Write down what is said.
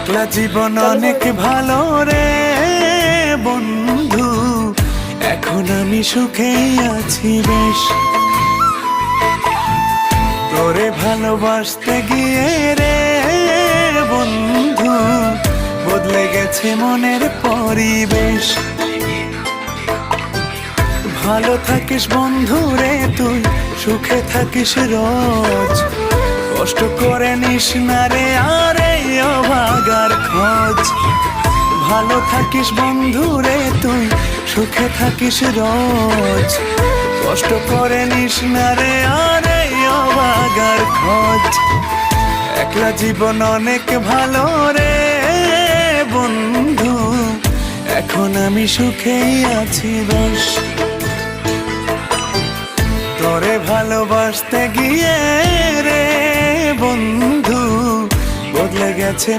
একলা জীবন অনেক ভালো রে বন্ধু, এখন আমি সুখেই আছি বেশ। তোরে ভালোবাসতে গিয়ে রে বন্ধু, বদলে গেছে মনের পরিবেশ। ভালো থাকিস বন্ধু রে তুই, সুখে থাকিস রোজ, কষ্ট করে নিস না রে আর এই অভাগার খোঁজ। ভালো থাকিস বন্ধু রে তুই, সুখে থাকিস রোজ, কষ্ট করে নিস না রে আর এই অভাগার খোঁজ। একলা জীবন অনেক ভালো রে বন্ধু, এখন আমি সুখেই আছি বেশ। তোরে ভালোবাসতে গিয়ে রে বন্ধু, বদলে গেছে